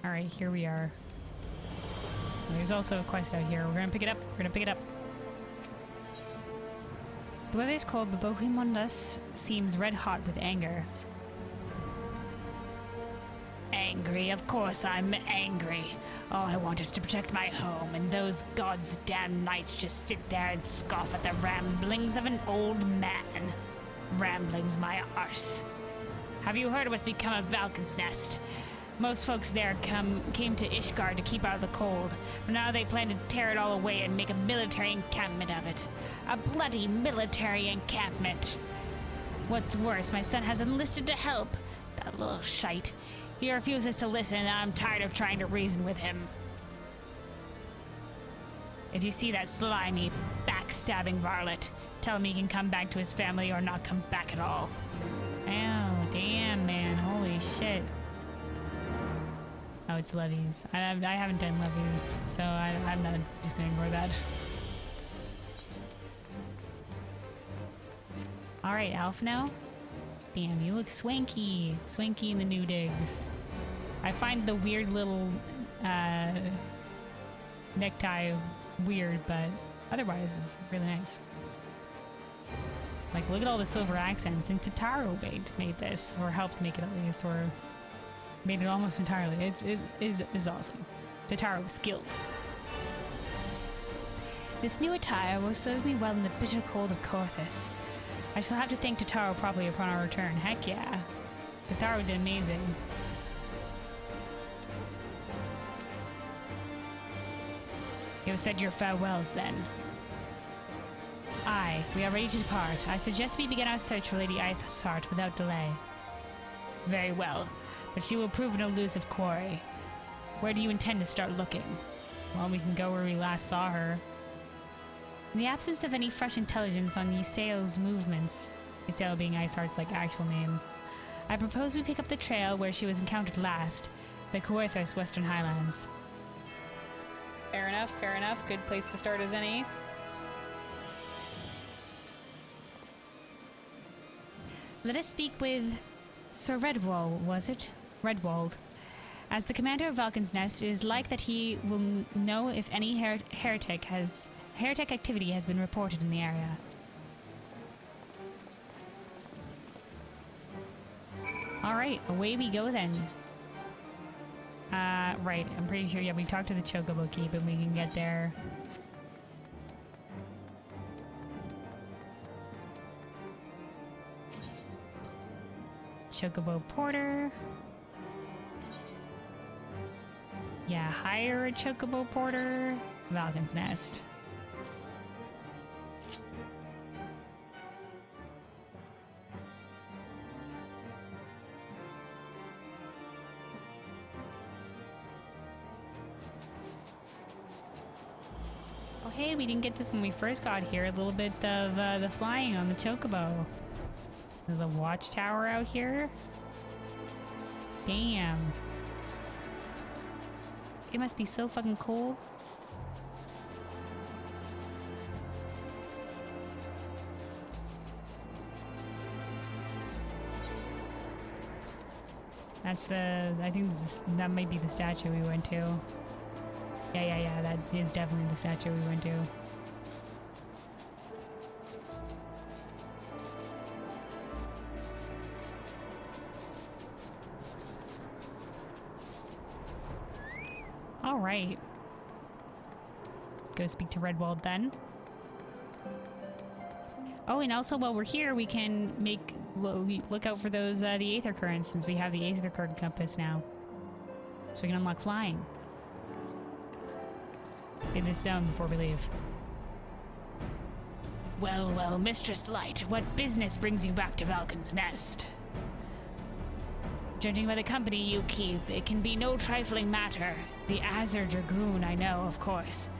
Alright, here we are. There's also a quest out here. We're gonna pick it up. We're gonna pick it up. The weather is cold, but Bohemondus seems red hot with anger. Angry? Of course I'm angry. All I want is to protect my home, and those god's damn knights just sit there and scoff at the ramblings of an old man. Ramblings, my arse. Have you heard what's become of Falcon'sNest? Most folks there came to Ishgard to keep out of the cold, but now they plan to tear it all away and make a military encampment of it. A bloody military encampment. What's worse, my son has enlisted to help. That little shite. He refuses to listen, and I'm tired of trying to reason with him. If you see that slimy, backstabbing varlet, tell him he can come back to his family or not come back at all. Oh, damn, man. Holy shit. Oh, it's levies. I haven't done levies, so I'm not just gonna ignore that. Alright, Alphinaud. Damn, you look swanky. Swanky in the new digs. I find the weird little necktie weird, but otherwise it's really nice. Like, look at all the silver accents. And Totaro made this, or helped make it at least, or made it almost entirely. It's awesome. Totaro was skilled. This new attire will serve me well in the bitter cold of Corthus. I shall have to thank Totaro properly upon our return. Heck yeah. Totaro did amazing. You have said your farewells then. Aye, we are ready to depart. I suggest we begin our search for Lady Iceheart without delay. Very well, but she will prove an elusive quarry. Where do you intend to start looking? Well, we can go where we last saw her. In the absence of any fresh intelligence on Ysaele's movements, Ysaele being Iceheart's actual name, I propose we pick up the trail where she was encountered last, the Coerthos Western Highlands. Fair enough, fair enough. Good place to start as any. Let us speak with Sir Redwall, was it? Redwald. As the commander of Falcon'sNest, it is like that he will know if any heretic activity has been reported in the area. Alright, away we go then. Right, I'm pretty sure, yeah, we talked to the Chocobo Keep and we can get there. Chocobo Porter. Yeah, hire a Chocobo Porter. Falcon'sNest. Oh hey, we didn't get this when we first got here. A little bit of the flying on the Chocobo. There's a watchtower out here. Damn. It must be so fucking cold. That's the... I think that might be the statue we went to. Yeah, that is definitely the statue we went to. Alright. Let's go speak to Redwald then. Oh, and also while we're here, we can look out for those, the Aether Currents, since we have the Aether Current compass now. So we can unlock flying. Get this down before we leave. Well, well, Mistress Light, what business brings you back to Falcon'sNest? Judging by the company you keep, it can be no trifling matter. The Azure Dragoon, I know, of course.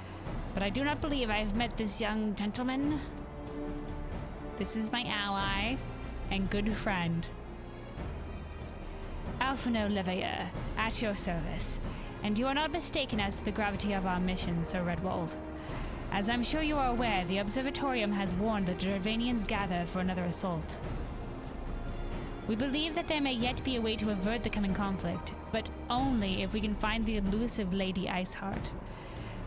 But I do not believe I have met this young gentleman. This is my ally and good friend. Alphinaud Leveilleur, at your service. And you are not mistaken as to the gravity of our mission, Sir Redwald. As I'm sure you are aware, the Observatorium has warned the Dravanians gather for another assault. We believe that there may yet be a way to avert the coming conflict, but only if we can find the elusive Lady Iceheart.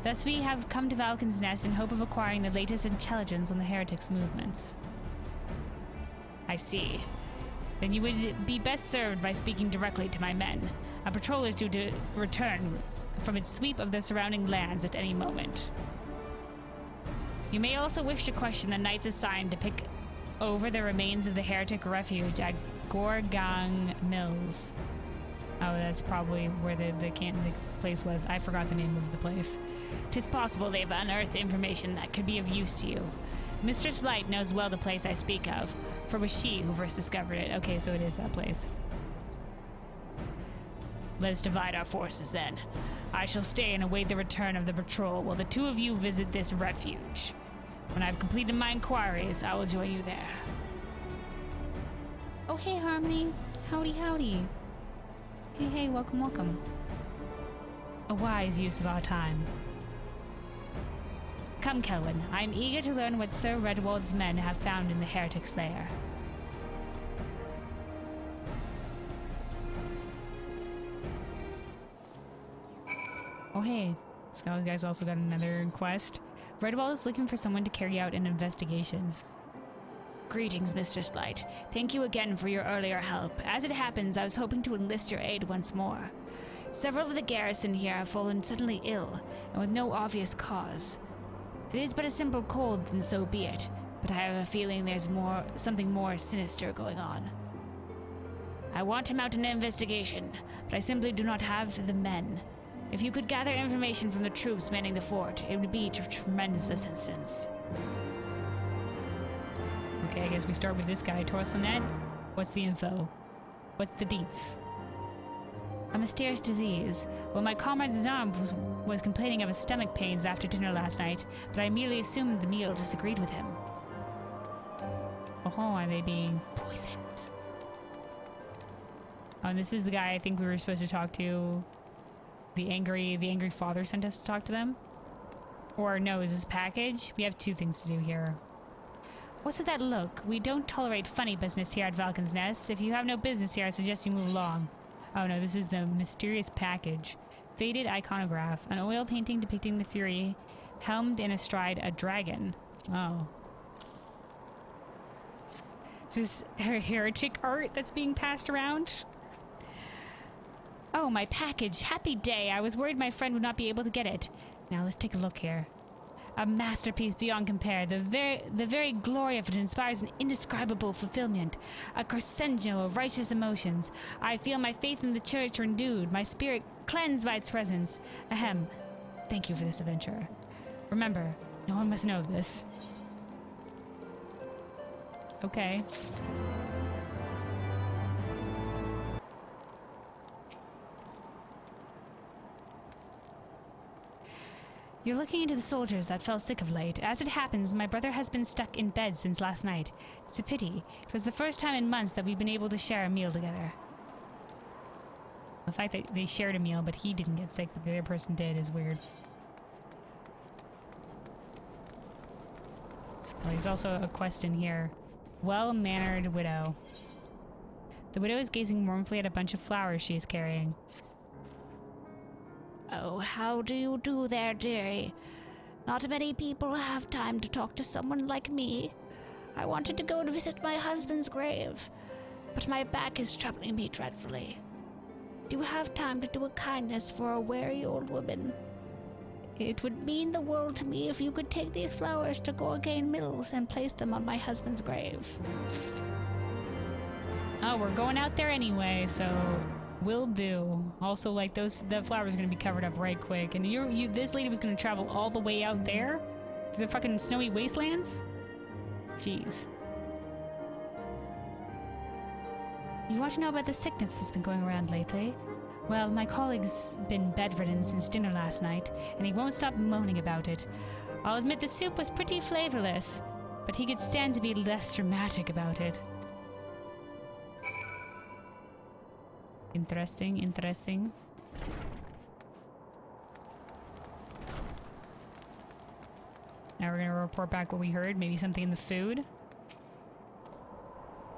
Thus we have come to Falcon'sNest in hope of acquiring the latest intelligence on the heretics' movements. I see. Then you would be best served by speaking directly to my men. A patrol is due to return from its sweep of the surrounding lands at any moment. You may also wish to question the knights assigned to pick over the remains of the heretic refuge at Gorgang Mills. Oh, that's probably where the place was. I forgot the name of the place. 'Tis possible they've unearthed information that could be of use to you. Mistress Light knows well the place I speak of, for it was she who first discovered it. Okay, so it is that place. Let us divide our forces then. I shall stay and await the return of the patrol while the two of you visit this refuge. When I've completed my inquiries, I will join you there. Oh, hey, Harmony. Howdy, howdy. Hey, welcome, welcome. A wise use of our time. Come, Kelwyn. I am eager to learn what Sir Redwald's men have found in the heretic's lair. Oh, hey. So you guys also got another quest. Redwald is looking for someone to carry out an investigation. Greetings, Mistress Light. Thank you again for your earlier help. As it happens, I was hoping to enlist your aid once more. Several of the garrison here have fallen suddenly ill, and with no obvious cause. If it is but a simple cold, then so be it, but I have a feeling there's something more sinister going on. I want to mount an investigation, but I simply do not have the men. If you could gather information from the troops manning the fort, it would be of tremendous assistance. Okay, I guess we start with this guy, Torselnet. What's the info? What's the deets? A mysterious disease. Well, my comrade Zomb was complaining of his stomach pains after dinner last night, but I immediately assumed the meal disagreed with him. Oh, are they being poisoned? Oh, and this is the guy I think we were supposed to talk to. The angry father sent us to talk to them? Or no, is this package? We have two things to do here. What's with that look? We don't tolerate funny business here at Falcon'sNest. If you have no business here, I suggest you move along. Oh no, this is the mysterious package. Faded iconograph. An oil painting depicting the Fury, helmed in astride a dragon. Oh. Is this heretic art that's being passed around? Oh, my package. Happy day. I was worried my friend would not be able to get it. Now let's take a look here. A masterpiece beyond compare. The very glory of it inspires an indescribable fulfillment. A crescendo of righteous emotions. I feel my faith in the church renewed, my spirit cleansed by its presence. Ahem. Thank you for this adventure. Remember, no one must know of this. Okay. You're looking into the soldiers that fell sick of late. As it happens, my brother has been stuck in bed since last night. It's a pity. It was the first time in months that we've been able to share a meal together. The fact that they shared a meal, but he didn't get sick, but the other person did, is weird. Oh, there's also a quest in here. Well-mannered widow. The widow is gazing mournfully at a bunch of flowers she is carrying. Oh, how do you do there, dearie? Not many people have time to talk to someone like me. I wanted to go and visit my husband's grave, but my back is troubling me dreadfully. Do you have time to do a kindness for a weary old woman? It would mean the world to me if you could take these flowers to Gorgang Mills and place them on my husband's grave. Oh, we're going out there anyway, so will do. Also, like, the flowers are gonna be covered up right quick, and this lady was gonna travel all the way out there to the fucking snowy wastelands. Jeez. You want to know about the sickness that's been going around lately? Well, my colleague's been bedridden since dinner last night, and he won't stop moaning about it. I'll admit the soup was pretty flavorless, but he could stand to be less dramatic about it. Interesting, interesting. Now we're gonna report back what we heard. Maybe something in the food.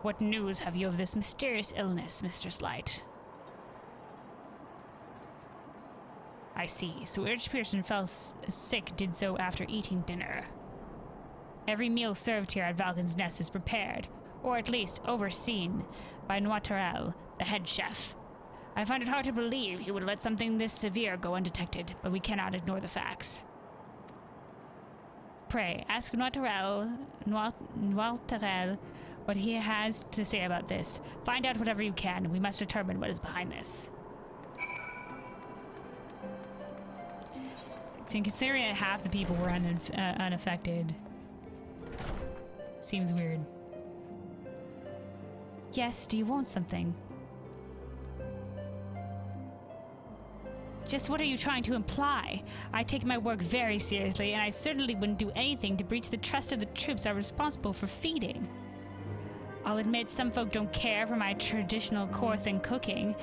What news have you of this mysterious illness, Mistress Light? I see. So each person fell sick did so after eating dinner. Every meal served here at Falcon'sNest is prepared, or at least overseen, by Noirterel, the head chef. I find it hard to believe he would let something this severe go undetected, but we cannot ignore the facts. Pray, ask Noirterel what he has to say about this. Find out whatever you can. We must determine what is behind this. So considering that half the people were unaffected, seems weird. Yes, do you want something? Just what are you trying to imply? I take my work very seriously, and I certainly wouldn't do anything to breach the trust of the troops I'm responsible for feeding. I'll admit some folk don't care for my traditional core thing cooking,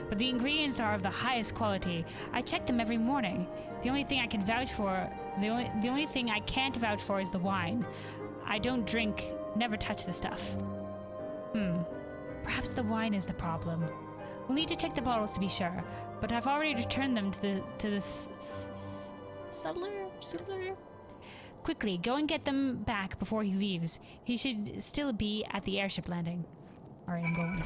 but the ingredients are of the highest quality. I check them every morning. The only thing I can vouch for, the only thing I can't vouch for is the wine. I don't drink, never touch the stuff. Perhaps the wine is the problem. We'll need to check the bottles to be sure, but I've already returned them to the sutler? Quickly, go and get them back before he leaves. He should still be at the airship landing. Alright, I'm going.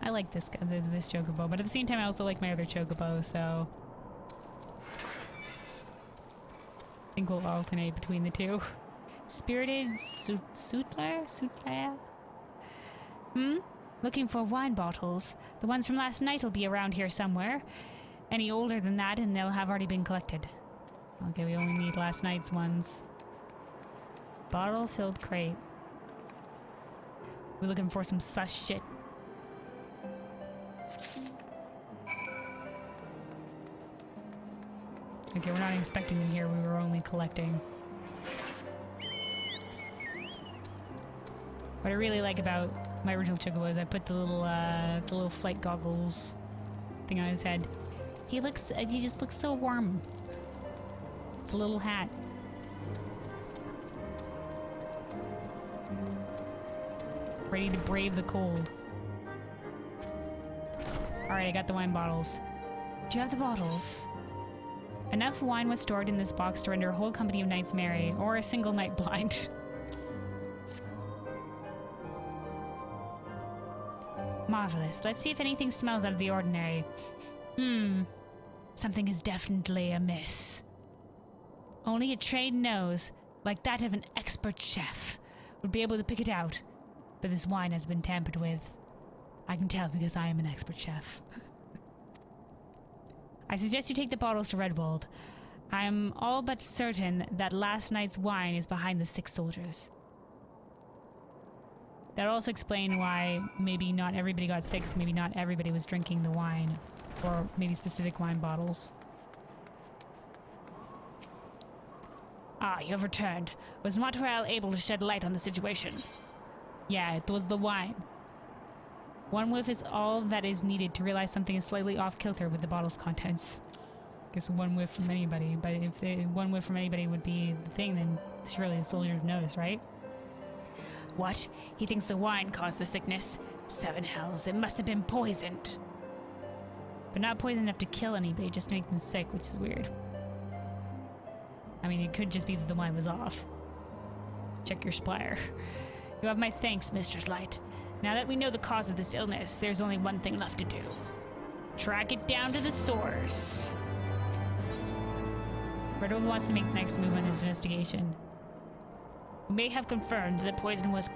I like this chocobo, but at the same time I also like my other chocobo, so I think we'll alternate between the two. Spirited Sutler? Looking for wine bottles. The ones from last night will be around here somewhere. Any older than that and they'll have already been collected. Okay, we only need last night's ones. Bottle-filled crate. We're looking for some sus shit. Okay, we're not expecting them here, we were only collecting. What I really like about my original chocobo is I put the little flight goggles thing on his head. He just looks so warm. The little hat. Ready to brave the cold. Alright, I got the wine bottles. Do you have the bottles? Enough wine was stored in this box to render a whole company of knights merry, or a single knight blind. Marvelous. Let's see if anything smells out of the ordinary. Something is definitely amiss. Only a trained nose, like that of an expert chef, would be able to pick it out. But this wine has been tampered with. I can tell because I am an expert chef. I suggest you take the bottles to Redwald. I am all but certain that last night's wine is behind the sick soldiers. That'll also explain why maybe not everybody got sick, so maybe not everybody was drinking the wine. Or maybe specific wine bottles. Ah, you have returned. Was Noirterel able to shed light on the situation? Yeah, it was the wine. One whiff is all that is needed to realize something is slightly off kilter with the bottle's contents. I guess one whiff from anybody, but if one whiff from anybody would be the thing, then surely the soldiers would notice, right? What? He thinks the wine caused the sickness? Seven hells, it must have been poisoned. But not poisoned enough to kill anybody, just to make them sick, which is weird. I mean, it could just be that the wine was off. Check your splatter. You have my thanks, Mistress Light. Now that we know the cause of this illness, there's only one thing left to do. Track it down to the source. Redwood wants to make the next move on his investigation. We may have confirmed that the poison was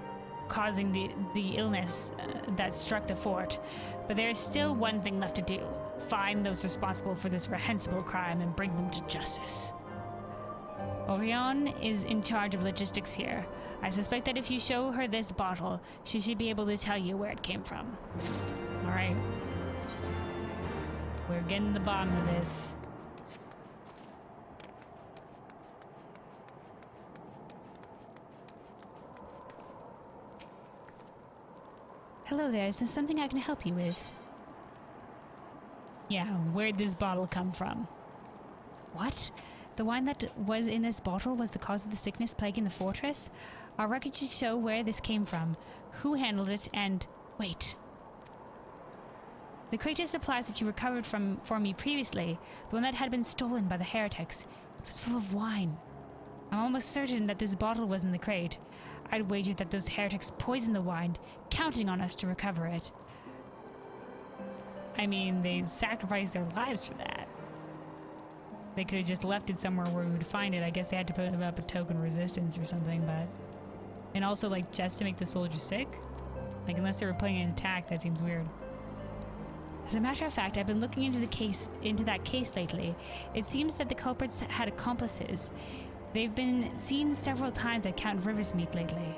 causing the illness that struck the fort, but there is still one thing left to do. Find those responsible for this reprehensible crime and bring them to justice. Orion is in charge of logistics here. I suspect that if you show her this bottle, she should be able to tell you where it came from. Alright. We're getting to the bottom of this. Hello there, is there something I can help you with? Yeah, where'd this bottle come from? What? The wine that was in this bottle was the cause of the sickness plaguing the fortress? Our records show where this came from, who handled it, and... Wait. The crate of supplies that you recovered for me previously, the one that had been stolen by the heretics, it was full of wine. I'm almost certain that this bottle was in the crate. I'd wager that those heretics poisoned the wine, counting on us to recover it. I mean, they sacrificed their lives for that. They could have just left it somewhere where we would find it. I guess they had to put up a token resistance or something, but... And also, like, just to make the soldiers sick? Like, unless they were planning an attack, that seems weird. As a matter of fact, I've been looking into that case lately. It seems that the culprits had accomplices. They've been seen several times at Count Riversmeet lately.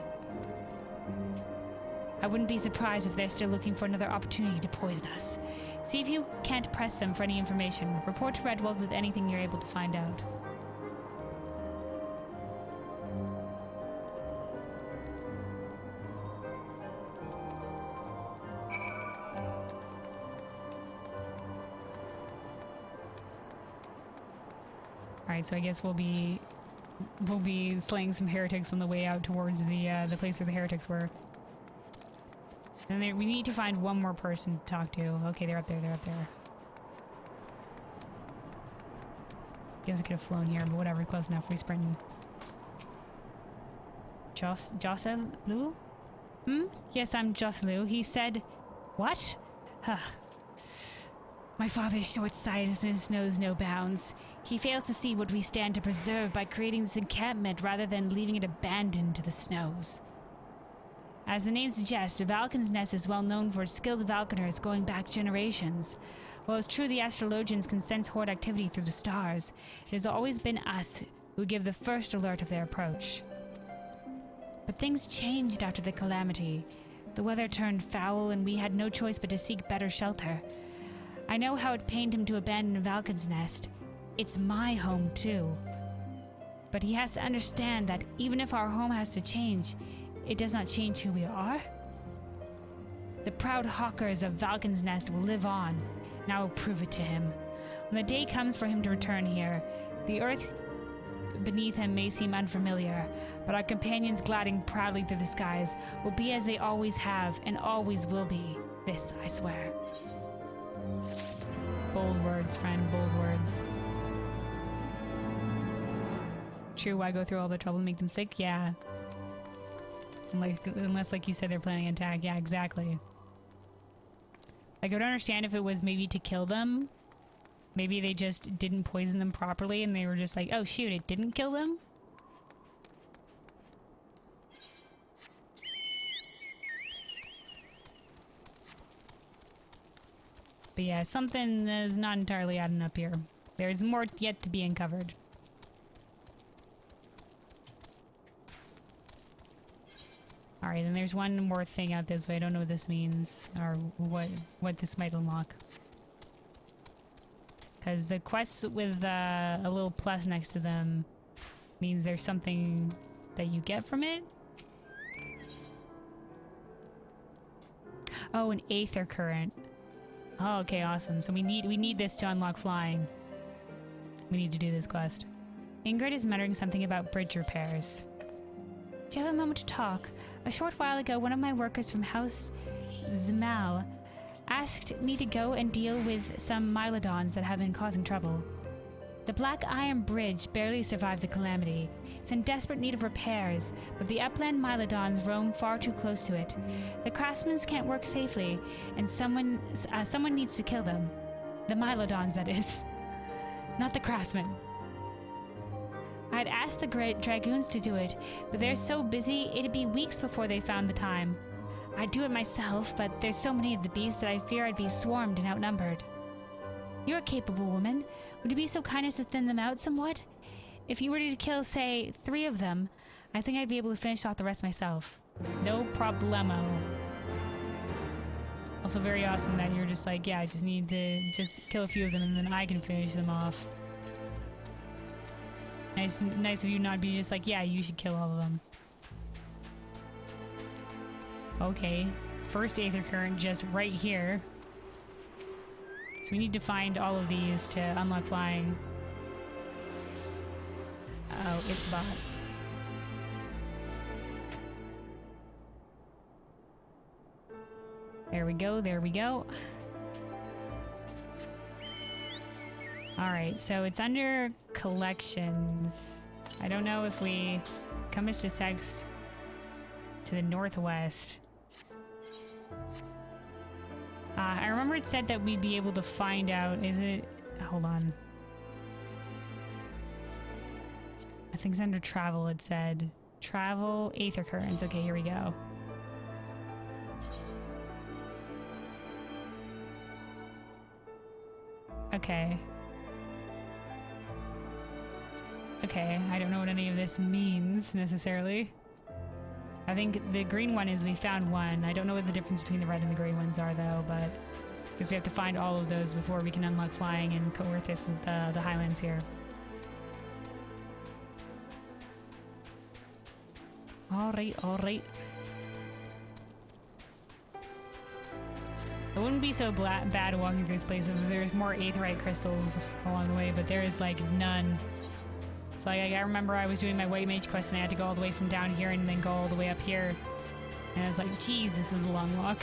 I wouldn't be surprised if they're still looking for another opportunity to poison us. See if you can't press them for any information. Report to Red Wolf with anything you're able to find out. Alright, so I guess we'll be slaying some heretics on the way out towards the place where the heretics were. And then we need to find one more person to talk to. Okay, they're up there, they're up there. Guess I could have flown here, but whatever, close enough. We sprinting. Joselu? Yes, I'm Joselu. He said... What? Huh. My father's short-sightedness knows no bounds. He fails to see what we stand to preserve by creating this encampment rather than leaving it abandoned to the snows. As the name suggests, Falcon'sNest is well known for its skilled falconers going back generations. While it's true the astrologians can sense horde activity through the stars, it has always been us who give the first alert of their approach. But things changed after the calamity. The weather turned foul and we had no choice but to seek better shelter. I know how it pained him to abandon Falcon'sNest. It's my home too. But he has to understand that even if our home has to change, it does not change who we are. The proud hawkers of Falcon'sNest will live on, and I will prove it to him. When the day comes for him to return here, the earth beneath him may seem unfamiliar, but our companions gliding proudly through the skies will be as they always have and always will be. This I swear. Bold words, friend, bold words. True, why go through all the trouble to make them sick? Yeah. Unless, like you said, they're planning an attack. Yeah, exactly. Like, I would understand if it was maybe to kill them. Maybe they just didn't poison them properly and they were just like, oh shoot, it didn't kill them? But yeah, something is not entirely adding up here. There's more yet to be uncovered. Alright, and there's one more thing out this way. I don't know what this means, or what this might unlock. Because the quests with a little plus next to them means there's something that you get from it. Oh, an aether current. Oh, okay, awesome. So we need this to unlock flying. We need to do this quest. Ingrid is muttering something about bridge repairs. Do you have a moment to talk? A short while ago, one of my workers from House Zmal asked me to go and deal with some Mylodons that have been causing trouble. The Black Iron Bridge barely survived the calamity. It's in desperate need of repairs, but the upland Mylodons roam far too close to it. The craftsmen can't work safely, and someone needs to kill them. The Mylodons, that is. Not the craftsmen. I'd asked the great dragoons to do it, but they're so busy it'd be weeks before they found the time. I'd do it myself, but there's so many of the beasts that I fear I'd be swarmed and outnumbered. You're a capable woman. Would you be so kind as to thin them out somewhat? If you were to kill, say, 3 of them, I think I'd be able to finish off the rest myself. No problemo. Also very awesome that you're just like, yeah, I just need to just kill a few of them and then I can finish them off. Nice of you not be just like, yeah, you should kill all of them. Okay. First aether current just right here. So So we need to find all of these to unlock flying. Oh, it's a bot. There we go, there we go. Alright, so it's under collections. I don't know if we come to text to the northwest. I remember it said that we'd be able to find out, is it? Hold on. I think it's under travel, it said. Travel, Aether Currents. Okay, here we go. Okay. Okay, I don't know what any of this means, necessarily. I think the green one is we found one. I don't know what the difference between the red and the green ones are, though, but... because we have to find all of those before we can unlock flying in Coerthus, the Highlands here. Alright, alright. It wouldn't be so bad walking through this place if there's more aetheryte crystals along the way, but there is, like, none. So I remember I was doing my White Mage quest and I had to go all the way from down here and then go all the way up here. And I was like, geez, this is a long walk.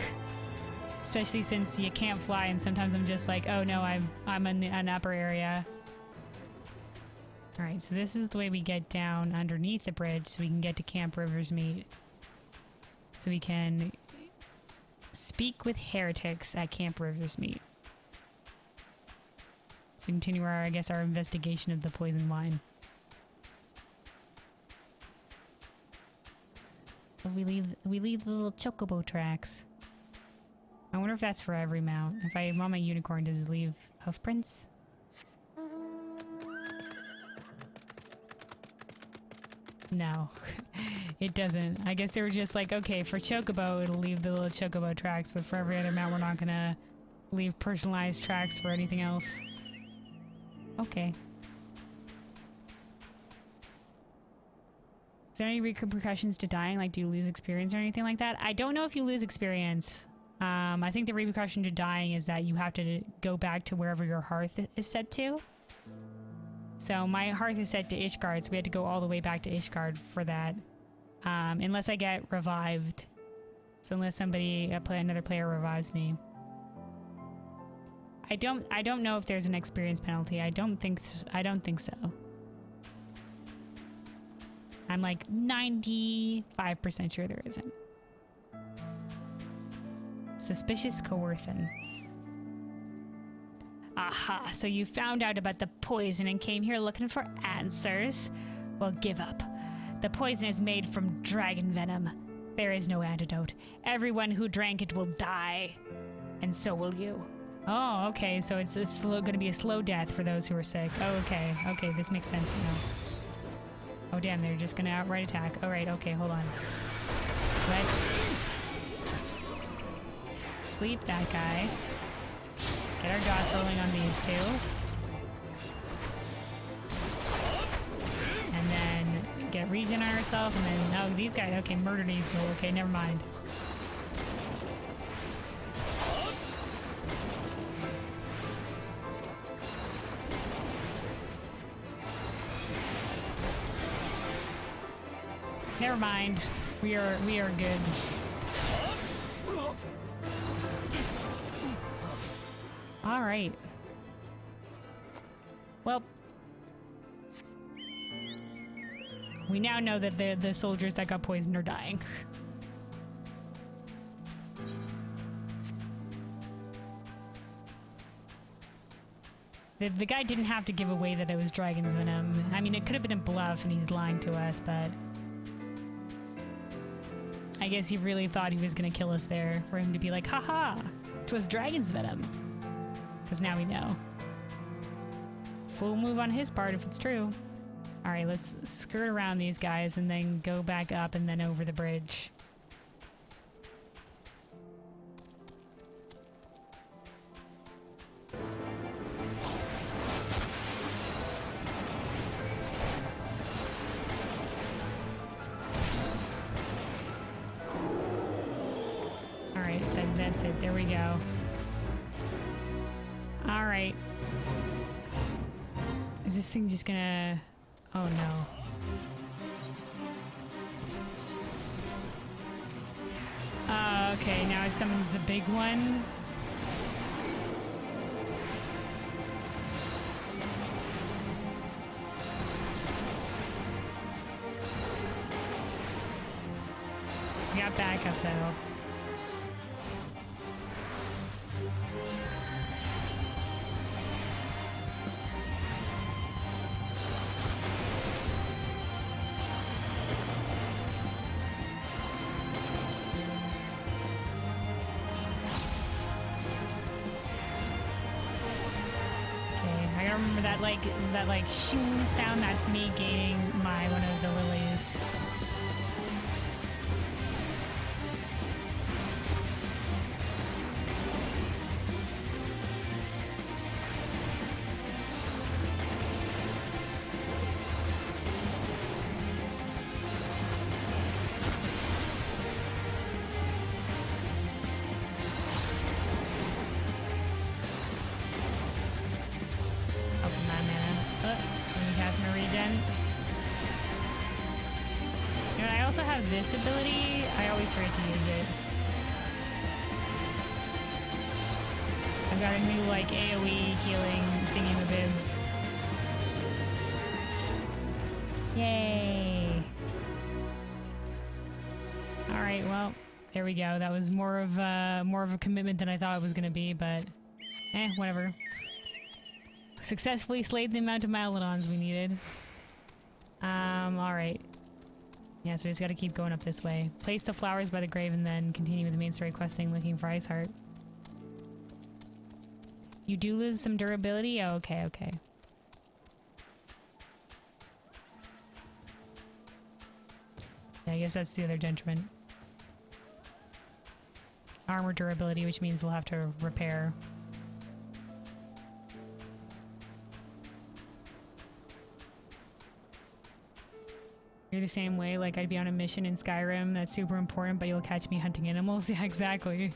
Especially since you can't fly, and sometimes I'm just like, oh no, I'm in an upper area. Alright, so this is the way we get down underneath the bridge so we can get to Camp River's Meet. So we can speak with heretics at Camp River's Meet. So we continue our, I guess, our investigation of the poison wine. So we leave the little chocobo tracks. I wonder if that's for every mount. If I mount my unicorn, does it leave hoof prints? No, it doesn't. I guess they were just like, okay, for chocobo, it'll leave the little chocobo tracks, but for every other mount, we're not gonna leave personalized tracks for anything else. Okay. Is there any repercussions to dying? Like, do you lose experience or anything like that? I don't know if you lose experience. I think the repercussion to dying is that you have to go back to wherever your hearth is set to. So my hearth is set to Ishgard, so we had to go all the way back to Ishgard for that. Unless I get revived. So unless somebody, another player revives me. I don't know if there's an experience penalty. I don't think so. I'm like 95% sure there isn't. Suspicious Coerthan. Aha, so you found out about the poison and came here looking for answers? Well, give up. The poison is made from dragon venom. There is no antidote. Everyone who drank it will die. And so will you. Oh, okay, so it's gonna be a slow death for those who are sick. Oh, okay. Okay, this makes sense now. Oh, damn, they're just gonna outright attack. Alright, okay, hold on. Let's sleep that guy. Get our dots rolling on these two. And then get regen on ourselves, and then, oh, these guys, okay, murder these, okay, never mind. Never mind. We are good. All right. Well, we now know that the soldiers that got poisoned are dying. The guy didn't have to give away that it was dragon's venom. I mean, it could have been a bluff and he's lying to us, but I guess he really thought he was gonna kill us there for him to be like, haha, 'twas dragon's venom. Because now we know. Full move on his part if it's true. Alright, let's skirt around these guys and then go back up and then over the bridge. Alright, that's it. There we go. Alright. Is this thing just gonna... Oh no. Okay, now it summons the big one. We got backup though. That like shing sound, that's me gaining my one of the lilies. This ability, I always forget to use it. I've got a new like AoE healing thingy-mabib. Yay! Alright, well, there we go. That was more of a commitment than I thought it was gonna be, but whatever. Successfully slayed the amount of Mylodons we needed. Alright. Yeah, so we just gotta keep going up this way. Place the flowers by the grave and then continue with the main story questing looking for Iceheart. You do lose some durability? Oh, okay, okay. Yeah, I guess that's the other detriment. Armor durability, which means we'll have to repair. You're the same way, like I'd be on a mission in Skyrim that's super important, but you'll catch me hunting animals. Yeah, exactly.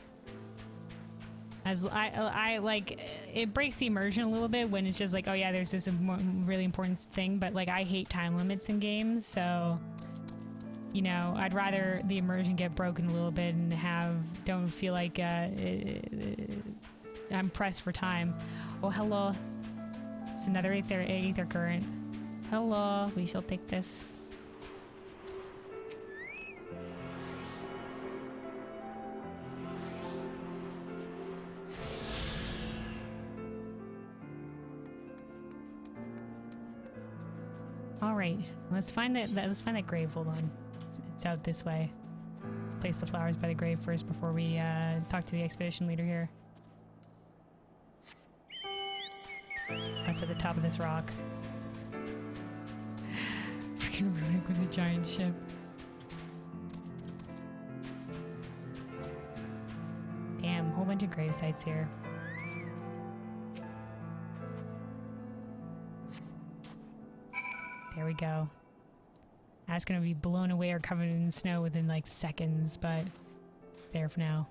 As I like, it breaks the immersion a little bit when it's just like, oh yeah, there's this really important thing, but like I hate time limits in games, so you know, I'd rather the immersion get broken a little bit and don't feel like I'm pressed for time. Oh, hello. It's another aether current. Hello, we shall take this. All right, let's find that grave. Hold on, it's out this way. Place the flowers by the grave first before we talk to the expedition leader here. That's at the top of this rock. Freaking Runic with a giant ship. Damn, whole bunch of grave sites here. There we go. That's gonna be blown away or covered in snow within like seconds, but it's there for now.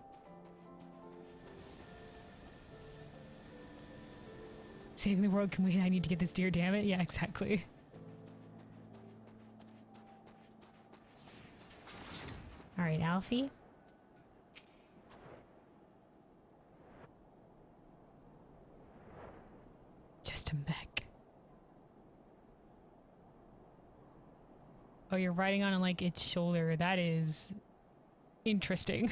Saving the world can wait, I need to get this deer, damn it. Yeah, exactly. Alright, Alfie. Just a mech. Oh, you're riding on like its shoulder. That is interesting.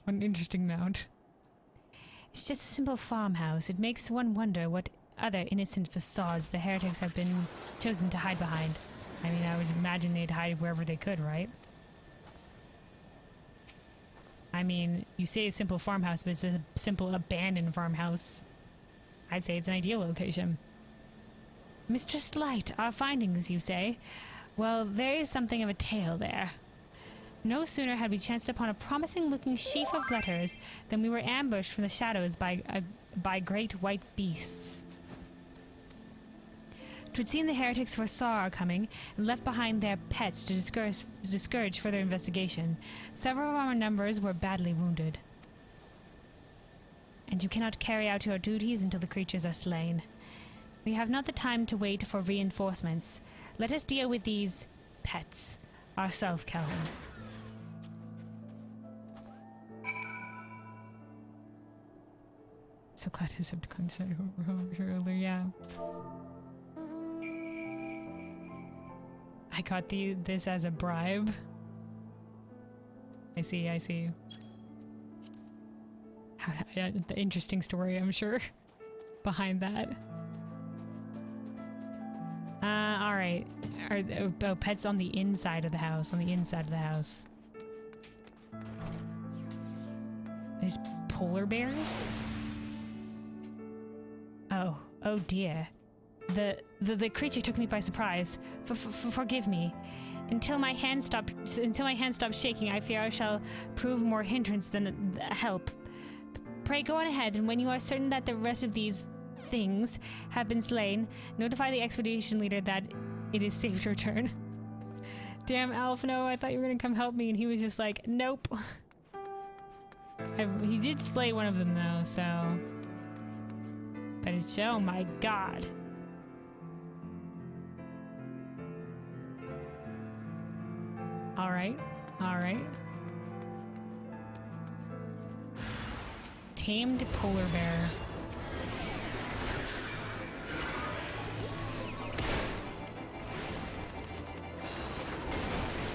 What an interesting mount. It's just a simple farmhouse. It makes one wonder what other innocent facades the heretics have been chosen to hide behind. I mean, I would imagine they'd hide wherever they could, right? I mean, you say a simple farmhouse, but it's a simple abandoned farmhouse. I'd say it's an ideal location. Mistress Light, our findings, you say? Well, there is something of a tale there. No sooner had we chanced upon a promising-looking sheaf of letters than we were ambushed from the shadows by great white beasts. 'Twould seem the heretics foresaw our coming and left behind their pets to discourage further investigation. Several of our numbers were badly wounded. and you cannot carry out your duties until the creatures are slain. We have not the time to wait for reinforcements. Let us deal with these pets ourselves, Kelvin. So glad his Decepticon said earlier, yeah. I got this as a bribe. I see. The interesting story, I'm sure, behind that. Alright. Oh, pets on the inside of the house, There's polar bears? Oh dear. The creature took me by surprise. Forgive me. Until my hand stops shaking, I fear I shall prove more hindrance than help. Pray go on ahead, and when you are certain that the rest of these things have been slain, notify the expedition leader that it is safe to return. Damn, Alphinaud, I thought you were gonna come help me, and he was just like, nope. He did slay one of them though, so... But it's, oh my god. Alright. Tamed polar bear.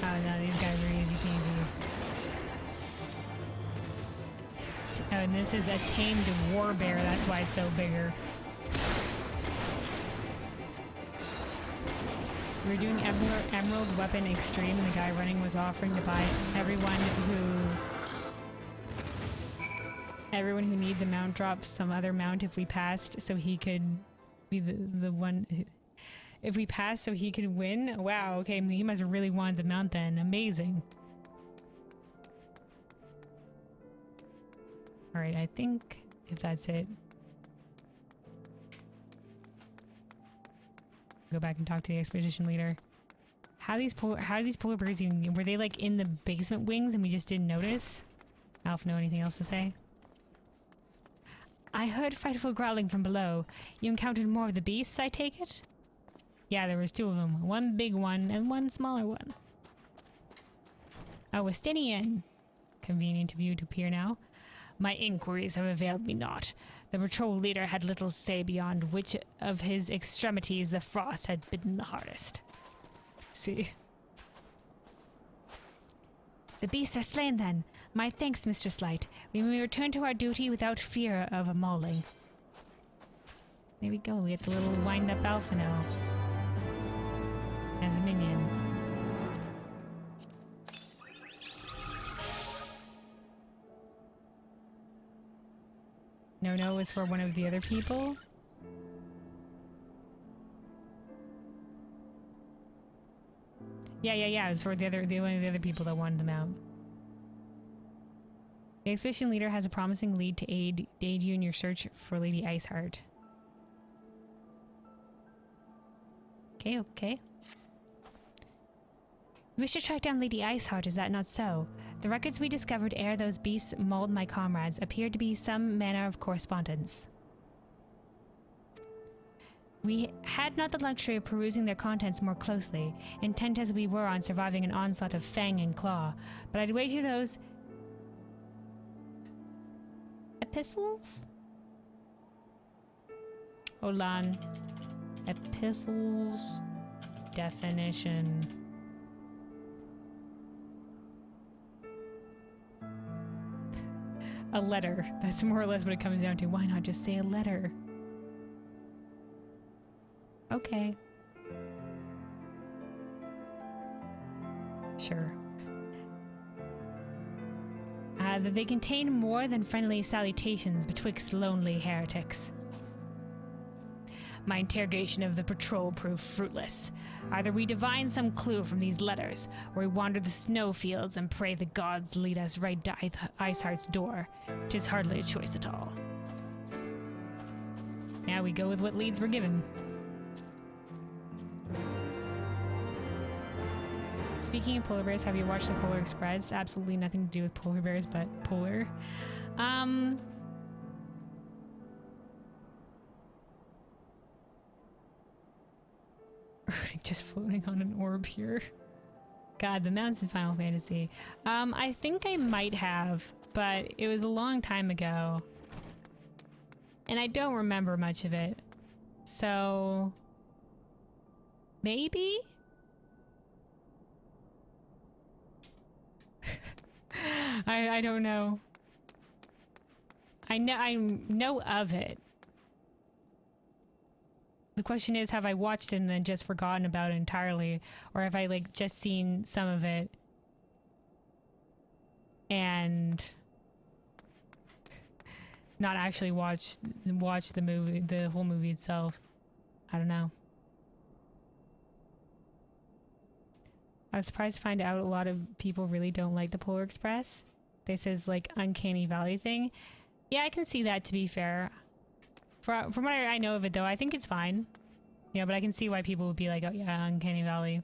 Oh no, these guys are easy peasy. Oh, and this is a tamed war bear, that's why it's so bigger. We were doing Emerald Weapon Extreme, and the guy running was offering to buy everyone who needs the mount drop some other mount if we passed, so he could be the one. If we passed, so he could win. Wow. Okay, he must have really wanted the mount then. Amazing. All right, I think if that's it. Go back and talk to the expedition leader. How do these polar bears even, were they like in the basement wings and we just didn't notice? Alphinaud, anything else to say? I heard frightful growling from below. You encountered more of the beasts, I take it? Yeah, there was two of them. One big one and one smaller one. Oh, Estinien. Convenient of you to appear now. My inquiries have availed me not. The patrol leader had little say beyond which of his extremities the frost had bitten the hardest. See? The beasts are slain then. My thanks, Mistress Light. We may return to our duty without fear of a mauling. There we go. We get the little wind-up Alphinaud as a minion. No is for one of the other people. Yeah. It was for one of the other people that wanted them out. The expedition leader has a promising lead to aid you in your search for Lady Iceheart. Okay. You wish to track down Lady Iceheart, is that not so? The records we discovered ere those beasts mauled my comrades appeared to be some manner of correspondence. We had not the luxury of perusing their contents more closely, intent as we were on surviving an onslaught of fang and claw, but I'd wager those... epistles? Hold on. Epistles... definition... a letter. That's more or less what it comes down to. Why not just say a letter? Okay. Sure. That they contain more than friendly salutations betwixt lonely heretics. My interrogation of the patrol proved fruitless. Either we divine some clue from these letters, or we wander the snowfields and pray the gods lead us right to Iceheart's door. 'Tis hardly a choice at all. Now we go with what leads we're given. Speaking of polar bears, have you watched the Polar Express? Absolutely nothing to do with polar bears, but polar. just floating on an orb here. God, the mountains in Final Fantasy. I think I might have, but it was a long time ago. And I don't remember much of it. So... maybe? I don't know. I know of it. The question is, have I watched it and then just forgotten about it entirely? Or have I, like, just seen some of it and not actually watched the movie, the whole movie itself? I don't know. I was surprised to find out a lot of people really don't like the Polar Express. They says, like, uncanny valley thing. Yeah, I can see that, to be fair. From what I know of it, though, I think it's fine. Yeah, but I can see why people would be like, oh yeah, Uncanny Valley.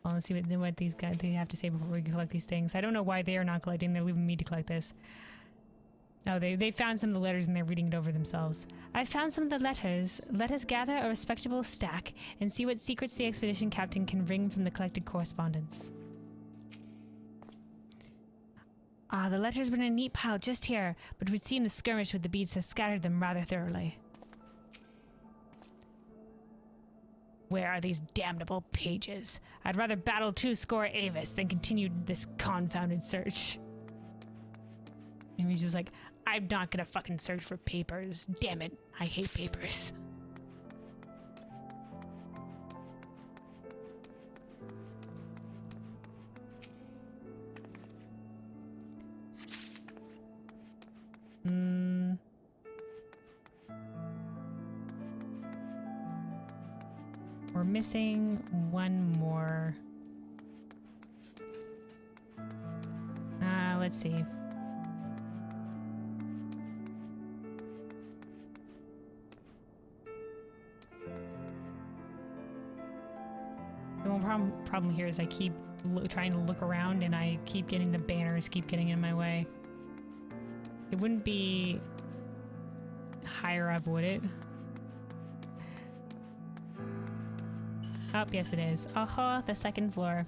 Well, let's see what these guys they have to say before we collect these things. I don't know why they are not collecting. They're leaving me to collect this. Oh, they found some of the letters and they're reading it over themselves. I found some of the letters. Let us gather a respectable stack and see what secrets the expedition captain can wring from the collected correspondence. Ah, the letters were in a neat pile just here, but it would seem the skirmish with the beads has scattered them rather thoroughly. Where are these damnable pages? I'd rather battle 2 Avis than continue this confounded search. And he's just like, I'm not gonna fucking search for papers. Damn it, I hate papers. We're missing one more. Let's see. The one problem here is I keep trying to look around and I keep getting the banners keep getting in my way. It wouldn't be higher up, would it? Oh, yes it is. Oh, the 2nd floor.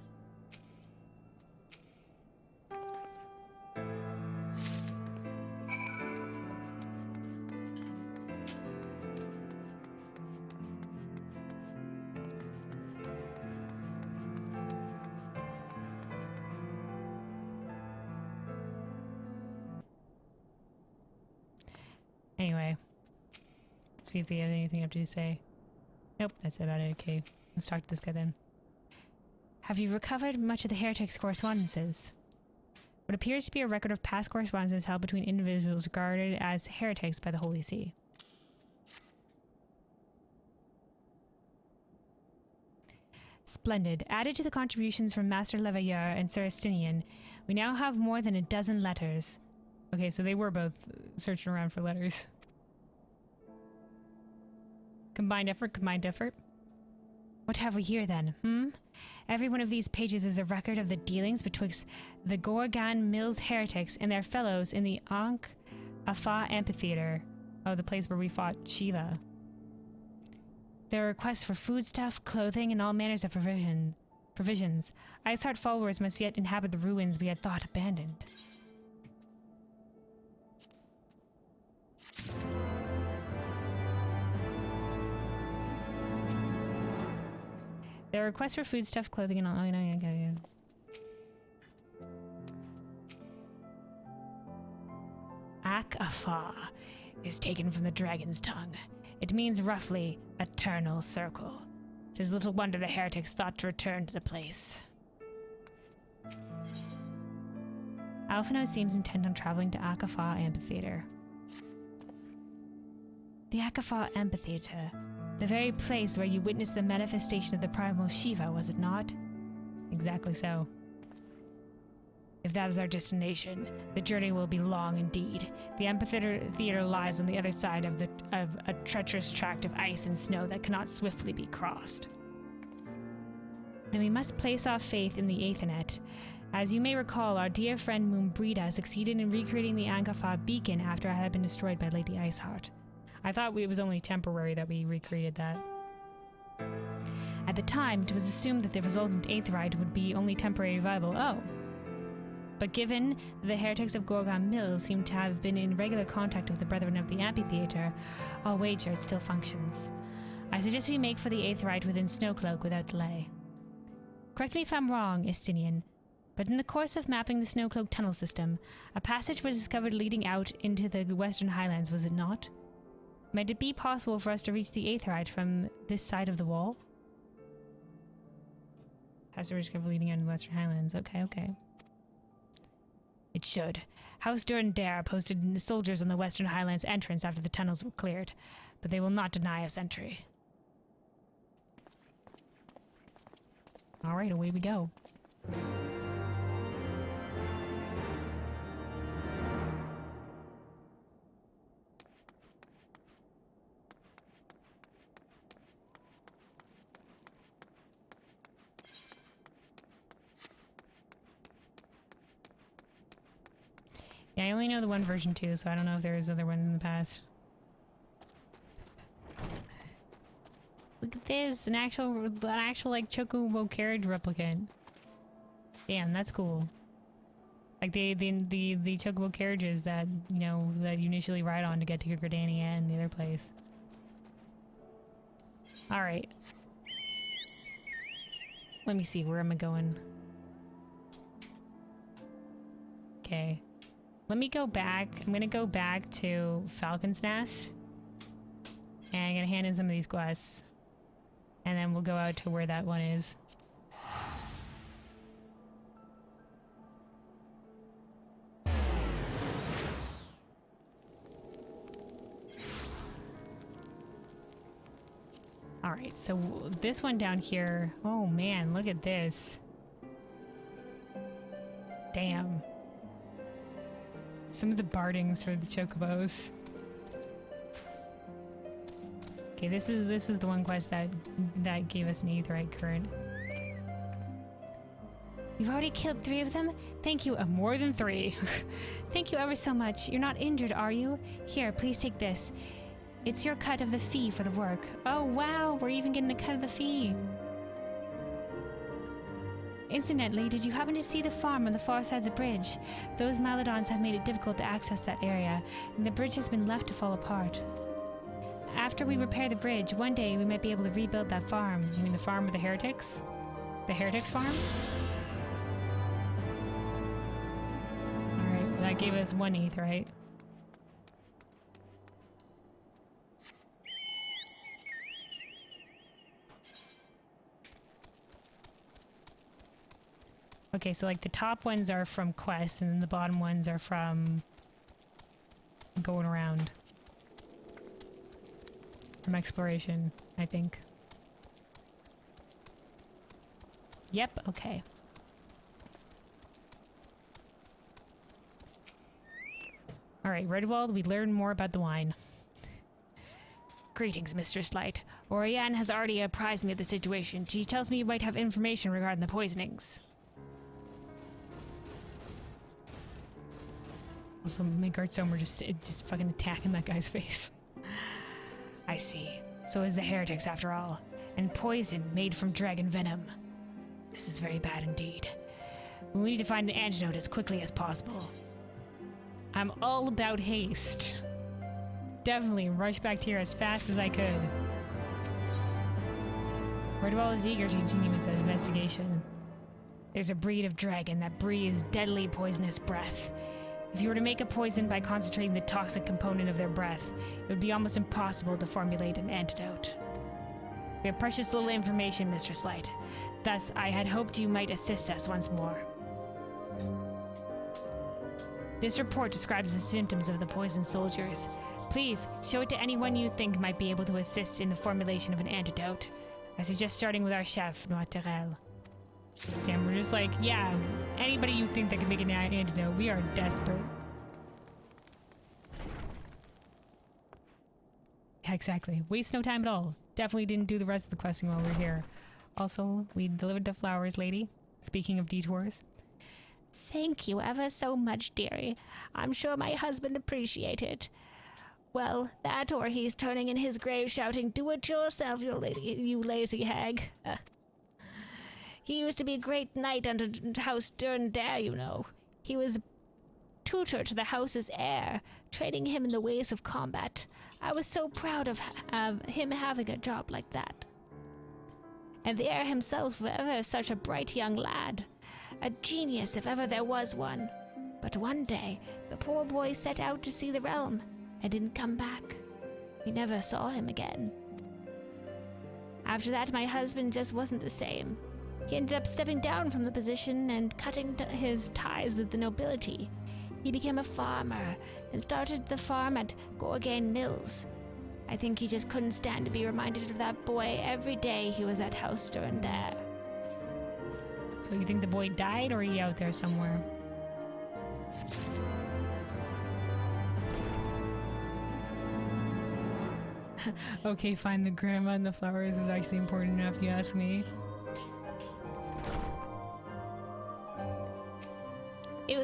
Anyway, see if they have anything up to say. Nope, that's about it. Okay, let's talk to this guy then. Have you recovered much of the heretics' correspondences? What appears to be a record of past correspondence held between individuals regarded as heretics by the Holy See. Splendid. Added to the contributions from Master Leveilleur and Sir Estinien, we now have more than a dozen letters. Okay, so they were both searching around for letters. Combined effort, combined effort. What have we here then, Every one of these pages is a record of the dealings betwixt the Gorgon Mills heretics and their fellows in the Ankh-Afa amphitheater. Oh, the place where we fought Shiva. There are requests for foodstuff, clothing, and all manners of provisions. Iceheart followers must yet inhabit the ruins we had thought abandoned. There are requests for foodstuff, clothing, and all. Ankh-Afa is taken from the dragon's tongue. It means roughly eternal circle. 'Tis little wonder the heretics thought to return to the place. Alphinaud seems intent on traveling to Ankh-Afa Amphitheater. The Ankh-Afa Amphitheater. The very place where you witnessed the manifestation of the primal Shiva, was it not? Exactly so. If that is our destination, the journey will be long indeed. The amphitheater lies on the other side of a treacherous tract of ice and snow that cannot swiftly be crossed. Then we must place our faith in the Aethernet. As you may recall, our dear friend Moonbrida succeeded in recreating the Ankh-Afa beacon after it had been destroyed by Lady Iceheart. I thought it was only temporary that we recreated that. the time, it was assumed that the resultant aetheryte would be only temporary revival. Oh. But given the heretics of Gorgon Mill seem to have been in regular contact with the Brethren of the Amphitheater, I'll wager it still functions. I suggest we make for the aetheryte within Snowcloak without delay. Correct me if I'm wrong, Estinien, but in the course of mapping the Snowcloak tunnel system, a passage was discovered leading out into the Western Highlands, was it not? Might it be possible for us to reach the aetheryte from this side of the wall? Passage was discovered leading out into the Western Highlands. Okay. It should. House Durandare posted soldiers on the Western Highlands entrance after the tunnels were cleared, but they will not deny us entry. Alright, away we go. Yeah, I only know the one version too, so I don't know if there's other ones in the past. Look at this, an actual like chocobo carriage replicant. Damn, that's cool. Like the chocobo carriages that, you know, that you initially ride on to get to your Gridania and the other place. Alright. Let me see, where am I going? Okay. Let me go back. I'm gonna go back to Falcon'sNest. And I'm gonna hand in some of these quests. And then we'll go out to where that one is. Alright, so this one down here. Oh man, look at this. Damn. Some of the bardings for the chocobos. Okay, this is the one quest that gave us an aetheryte current. You've already killed 3 of them? Thank you. More than 3. Thank you ever so much. You're not injured, are you? Here, please take this. It's your cut of the fee for the work. Oh wow, we're even getting a cut of the fee. Incidentally, did you happen to see the farm on the far side of the bridge? Those Maladons have made it difficult to access that area, and the bridge has been left to fall apart. After we repair the bridge, one day we might be able to rebuild that farm. You mean the farm with the heretics? The heretics farm? Alright, well that gave us 1 aetheryte. Okay, so like the top ones are from quests, and then the bottom ones are from going around. From exploration, I think. Yep, okay. Alright, Redwald, we learn more about the wine. Greetings, Mistress Light. Orianne has already apprised me of the situation. She tells me you might have information regarding the poisonings. Also, my guard somewhere just fucking attacking that guy's face. I see. So is the heretics after all. And poison made from dragon venom. This is very bad indeed. We need to find an antidote as quickly as possible. I'm all about haste. Definitely rush back here as fast as I could. Redwall is eager to continue his investigation. There's a breed of dragon that breathes deadly poisonous breath. If you were to make a poison by concentrating the toxic component of their breath, it would be almost impossible to formulate an antidote. We have precious little information, Mistress Light. Thus, I had hoped you might assist us once more. This report describes the symptoms of the poisoned soldiers. Please, show it to anyone you think might be able to assist in the formulation of an antidote. I suggest starting with our chef, Noirterel. Damn, we're just like, yeah, anybody you think that can make an antidote, we are desperate. Yeah, exactly. Waste no time at all. Definitely didn't do the rest of the questing while we were here. Also, we delivered the flowers, lady. Speaking of detours. Thank you ever so much, dearie. I'm sure my husband appreciated it. Well, that or he's turning in his grave shouting, "Do it yourself, you lazy hag." He used to be a great knight under House Durndare, you know. He was tutor to the house's heir, training him in the ways of combat. I was so proud of him having a job like that. And the heir himself was ever such a bright young lad. A genius if ever there was one. But one day, the poor boy set out to see the realm, and didn't come back. We never saw him again. After that, my husband just wasn't the same. He ended up stepping down from the position and cutting his ties with the nobility. He became a farmer and started the farm at Gorgain Mills. I think he just couldn't stand to be reminded of that boy every day he was at House Durndare. So you think the boy died, or are you out there somewhere? Okay, fine, the grandma and the flowers was actually important enough, you ask me.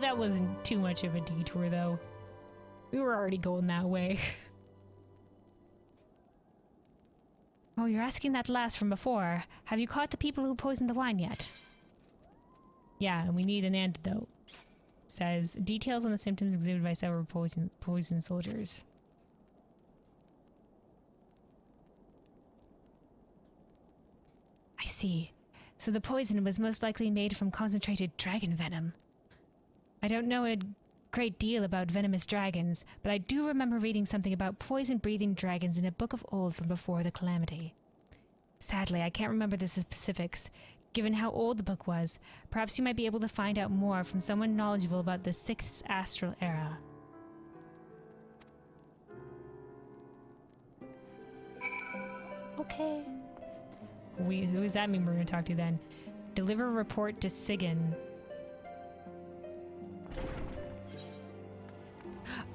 That wasn't too much of a detour, though. We were already going that way. Oh, you're asking that last from before. Have you caught the people who poisoned the wine yet? Yeah, and we need an antidote. Says, details on the symptoms exhibited by several poisoned soldiers. I see. So the poison was most likely made from concentrated dragon venom. I don't know a great deal about venomous dragons, but I do remember reading something about poison-breathing dragons in a book of old from before the Calamity. Sadly, I can't remember the specifics. Given how old the book was, perhaps you might be able to find out more from someone knowledgeable about the 6th Astral Era. Okay. Who does that mean we're going to talk to then? Deliver report to Sigyn.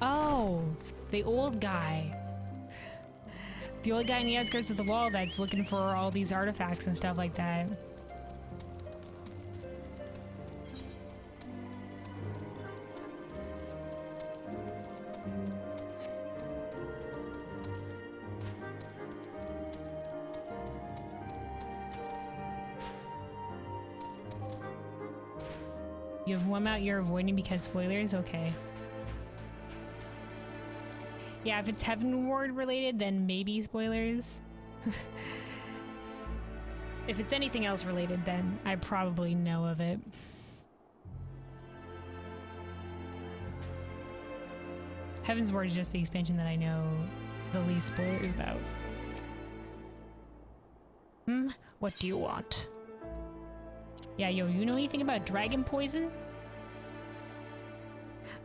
Oh, the old guy. The old guy in the outskirts of the wall that's looking for all these artifacts and stuff like that. You have one out you're avoiding because spoilers? Okay. Yeah, if it's Heavensward related, then maybe spoilers. If it's anything else related, then I probably know of it. Heavensward is just the expansion that I know the least spoilers about. What do you want? Yeah, yo, you know anything about dragon poison?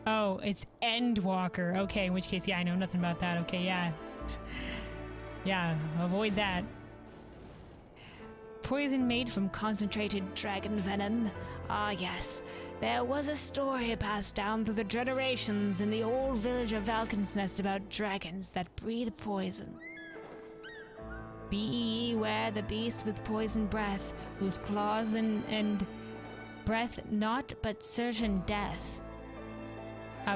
Oh, it's Endwalker. Okay, in which case, yeah, I know nothing about that. Okay, yeah. Yeah, avoid that. Poison made from concentrated dragon venom. Ah, yes. There was a story passed down through the generations in the old village of Falcon'sNest about dragons that breathe poison. Beware the beast with poison breath, whose claws and breath not but certain death.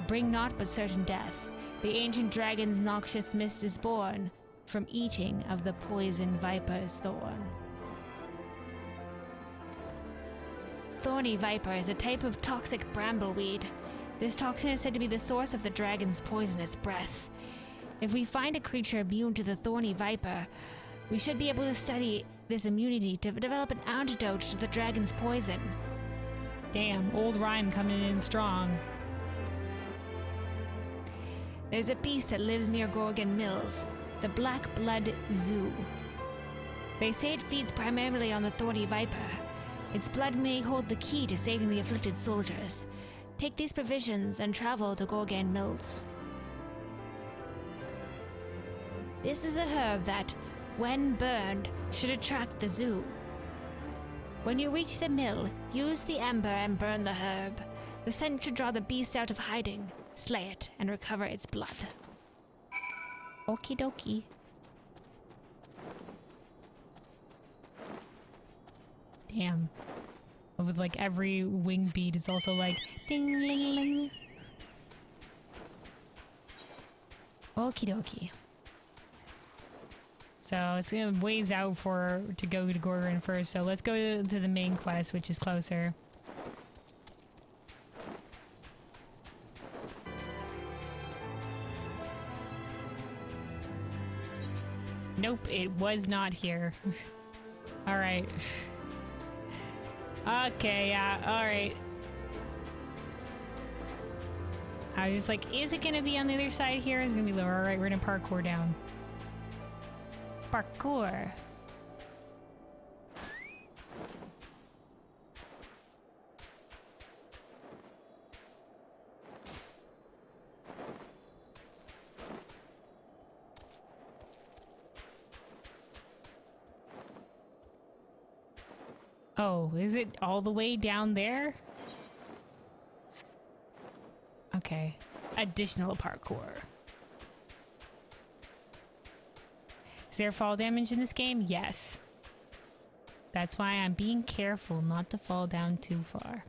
Bring not but certain death. The ancient dragon's noxious mist is born from eating of the poison viper's thorn. Thorny viper is a type of toxic brambleweed. This toxin is said to be the source of the dragon's poisonous breath. If we find a creature immune to the thorny viper, we should be able to study this immunity to develop an antidote to the dragon's poison. Damn, old rhyme coming in strong. There's a beast that lives near Gorgon Mills, the Black Blood Zoo. They say it feeds primarily on the thorny viper. Its blood may hold the key to saving the afflicted soldiers. Take these provisions and travel to Gorgon Mills. This is a herb that, when burned, should attract the zoo. When you reach the mill, use the ember and burn the herb. The scent should draw the beast out of hiding. Slay it and recover its blood. Okie dokie. Damn. With like every wing beat, it's also like ding ling ling. Okie dokie. So it's gonna ways out to go to Gorgon first. So let's go to the main quest, which is closer. Nope, it was not here. Alright. Okay, yeah, alright. I was like, is it gonna be on the other side here? It's gonna be lower. Alright, we're gonna parkour down. Parkour. Oh, is it all the way down there? Okay. Additional parkour. Is there fall damage in this game? Yes. That's why I'm being careful not to fall down too far.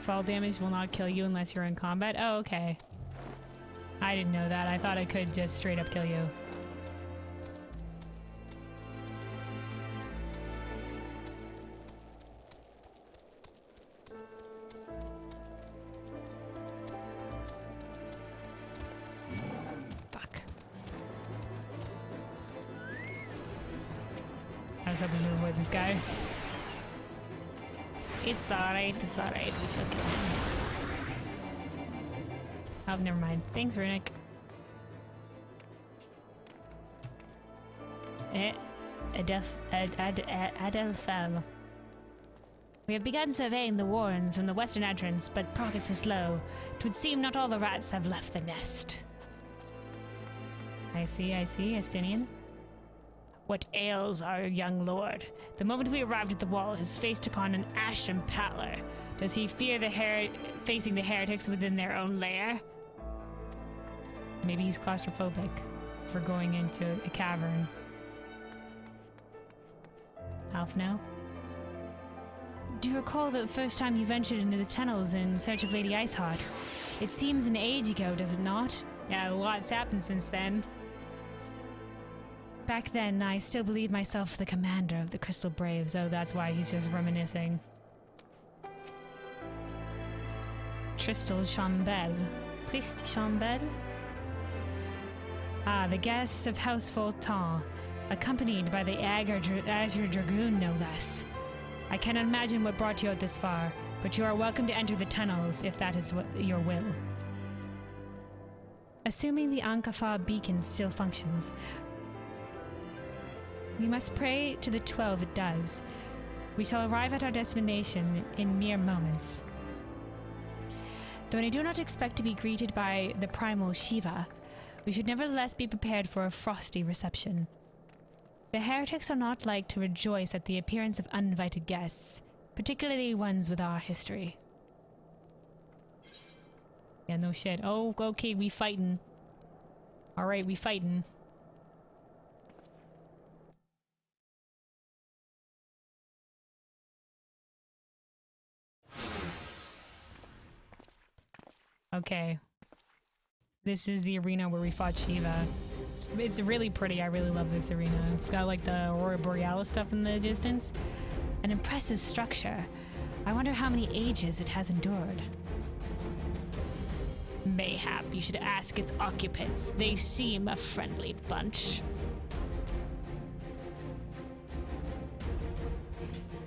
Fall damage will not kill you unless you're in combat. Oh, okay. I didn't know that. I thought it could just straight up kill you. Fuck. I was hoping to avoid this guy. It's alright, we shall kill him. Oh, never mind. Thanks, Runic. Adelfel. We have begun surveying the warrens from the western entrance, but progress is slow. 'Twould seem not all the rats have left the nest. I see, Estinien. What ails our young lord? The moment we arrived at the wall, his face took on an ashen pallor. Does he fear facing the heretics within their own lair? Maybe he's claustrophobic for going into a cavern. Alphinaud? Do you recall the first time you ventured into the tunnels in search of Lady Iceheart? It seems an age ago, does it not? Yeah, a lot's happened since then. Back then, I still believed myself the commander of the Crystal Braves. Oh, that's why he's just reminiscing. Tristel Chambel. Triste Chambel? Ah, the guests of House Fulton, accompanied by the Azure Dragoon, no less. I cannot imagine what brought you out this far, but you are welcome to enter the tunnels if that is your will. Assuming the Ankafa beacon still functions, we must pray to the 12 it does. We shall arrive at our destination in mere moments. Though I do not expect to be greeted by the primal Shiva, we should nevertheless be prepared for a frosty reception. The heretics are not like to rejoice at the appearance of uninvited guests, particularly ones with our history. Yeah, no shit. Oh, okay, we fightin'. Alright, we fightin'. Okay. This is the arena where we fought Shiva. It's really pretty. I really love this arena. It's got like the Aurora Borealis stuff in the distance. An impressive structure. I wonder how many ages it has endured. Mayhap you should ask its occupants. They seem a friendly bunch.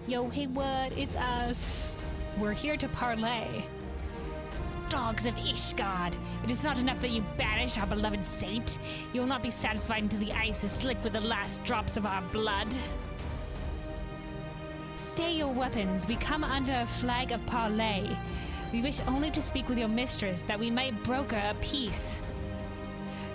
Yo, hey, what? It's us. We're here to parley. Dogs of Ishgard, it is not enough that you banish our beloved saint. You will not be satisfied until the ice is slick with the last drops of our blood. Stay your weapons. We come under a flag of parley. We wish only to speak with your mistress, that we might broker a peace.